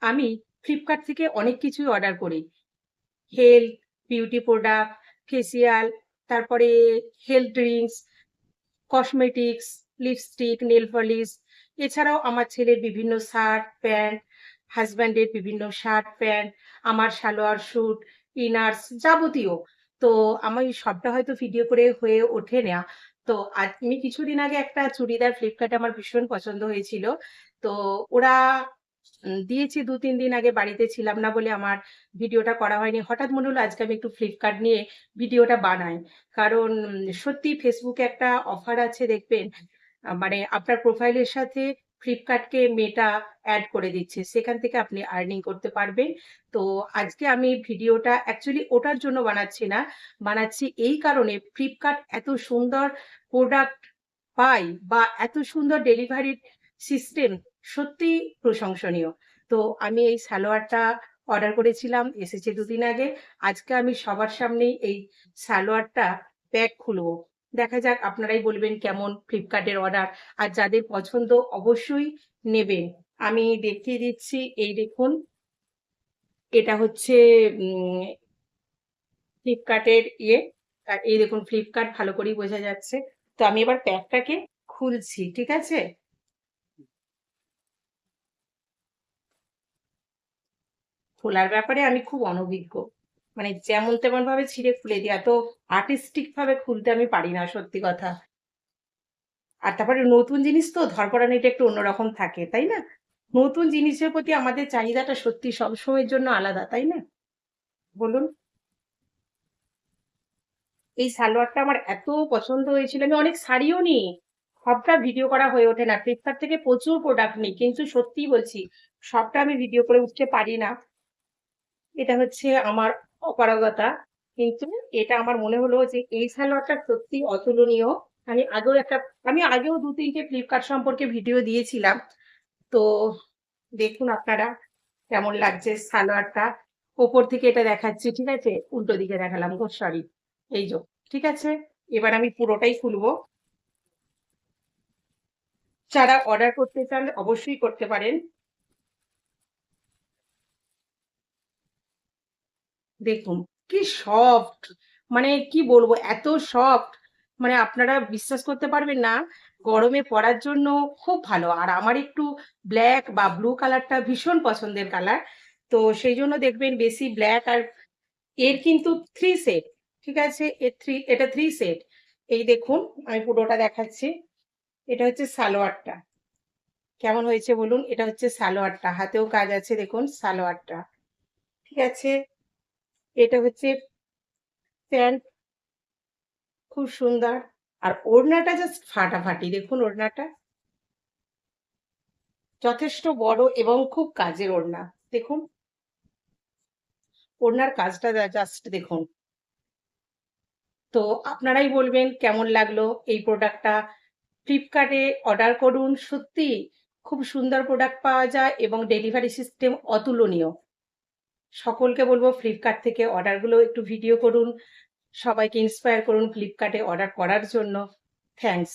আমি ফ্লিপকার্ট থেকে অনেক কিছুই অর্ডার করি। হেলথ, বিউটি প্রোডাক্ট, ফেসিয়াল, তারপরে health drinks, cosmetics, lipstick, nail polish, এছাড়াও আমার ছেলের বিভিন্ন শার্ট, প্যান্ট, হাসব্যান্ডের বিভিন্ন শার্ট, প্যান্ট, আমার সালোয়ার স্যুট, ইনার্স যাবতীয়। তো আমি সবটা হয়তো ভিডিও করে হয়ে ওঠে না। তো আমি কিছুদিন আগে একটা চুড়িদার ফ্লিপকার্টে আমার ভীষণ পছন্দ হয়েছিল। তো ওরা দিয়েছে ২-৩ দিন আগে, বাড়িতে ছিলাম না বলে আমার ভিডিওটা করা হয়নি। হঠাৎ মনে হলো আজকে আমি একটু ফ্লিপকার্ট নিয়ে ভিডিওটা বানাই। কারণ সত্যিই ফেসবুকে একটা অফার আছে দেখবেন, মানে আপনার প্রোফাইলের সাথে ফ্লিপকার্টকে মেটা এড করে দিচ্ছে। সেখান থেকে আপনি আর্নিং করতে পারবেন। তো আজকে আমি ভিডিওটা অ্যাকচুয়ালি ওটার জন্য বানাচ্ছি না। বানাচ্ছি এই কারণে, ফ্লিপকার্ট এত সুন্দর প্রোডাক্ট পাই বা এত সুন্দর ডেলিভারি সিস্টেম সত্যিই প্রশংসনীয়। তো আমি এই সালোয়ারটা অর্ডার করেছিলাম, এসেছে ২ দিন আগে। আজকে আমি সবার সামনেই এই সালোয়ারটা প্যাক খুলবো। দেখা যাক, আপনারাই বলবেন কেমন ফ্লিপকার্টের অর্ডার। আর যাদের পছন্দ অবশ্যই নেবেন। আমি দেখিয়ে দিচ্ছি, এই দেখুন, এটা হচ্ছে উম ফ্লিপকার্টের ইয়ে। আর এই দেখুন, ফ্লিপকার্ট ভালো করেই বোঝা যাচ্ছে। তো আমি এবার প্যাকটাকে খুলছি, ঠিক আছে? খোলার ব্যাপারে আমি খুব অনভিজ্ঞ। মানে যেমন তেমন ভাবে ছিঁড়ে খুলে দিই, এত আর্টিস্টিক ভাবে খুলতে আমি পারি না, সত্যি কথা। আর তারপরে নতুন জিনিস তো ধরপড়ানিটা একটু অন্যরকম থাকে, তাই না? নতুন জিনিসের প্রতি আমাদের চাহিদাটা সত্যি সবসময়ের জন্য আলাদা, তাই না? বলুন। এই সালোয়ারটা আমার এত পছন্দ হয়েছিল, আমি অনেক শাড়িও নিই। সবটা ভিডিও করা হয়ে ওঠে না। ফ্লিপকার্ট থেকে প্রচুর প্রোডাক্ট নিই, কিন্তু সত্যিই বলছি, সবটা আমি ভিডিও করে উঠতে পারি না। এটা হচ্ছে আমার অপারগতা। কিন্তু এটা আমার মনে হলো যে এই সালোয়ারটা সত্যিই অতুলনীয়। আমি আগেও একটা আমি আগেও ২-৩ টে ফ্লিপকার্ট সম্পর্কে ভিডিও দিয়েছিলাম। তো দেখুন আপনারা কেমন লাগছে সালোয়ারটা। ওপর থেকে এটা দেখাচ্ছি, ঠিক আছে? উল্টো দিকে দেখালাম গো, সরি। এই যো, ঠিক আছে? এবার আমি পুরোটাই খুলবো। যারা অর্ডার করতে চান অবশ্যই করতে পারেন। দেখুন কি সফট, মানে কি বলবো, এত সফট, মানে আপনারা বিশ্বাস করতে পারবেন না। গরমে পরার জন্য খুব ভালো। আর আমার একটু ব্ল্যাক বা ব্লু কালারটা ভীষণ পছন্দের কালার। তো সেই জন্য দেখবেন বেশি ব্ল্যাক। আর এর কিন্তু থ্রি সেট, ঠিক আছে? এটা থ্রি সেট। এই দেখুন, আমি পুরোটা দেখাচ্ছি। এটা হচ্ছে সালোয়ারটা, কেমন হয়েছে বলুন? এটা হচ্ছে সালোয়ারটা, হাতেও কাজ আছে, দেখুন সালোয়ারটা, ঠিক আছে? এটা হচ্ছে প্যান্ট, খুব সুন্দর। আর ওড়নাটা জাস্ট ফাটাফাটি, দেখুন ওড়নাটা যথেষ্ট বড় এবং খুব কাজের ওড়না। দেখুন ওড়নার কাজটা জাস্ট দেখুন। তো আপনারাই বলবেন কেমন লাগলো এই প্রোডাক্টটা। ফ্লিপকার্টে অর্ডার করুন, সত্যি খুব সুন্দর প্রোডাক্ট পাওয়া যায় এবং ডেলিভারি সিস্টেম অতুলনীয়। সকলকে বলবো ফ্লিপকার্ট থেকে অর্ডারগুলো একটু ভিডিও করুন, সবাইকে ইন্সপায়ার করুন ফ্লিপকার্টে অর্ডার করার জন্য। থ্যাঙ্কস।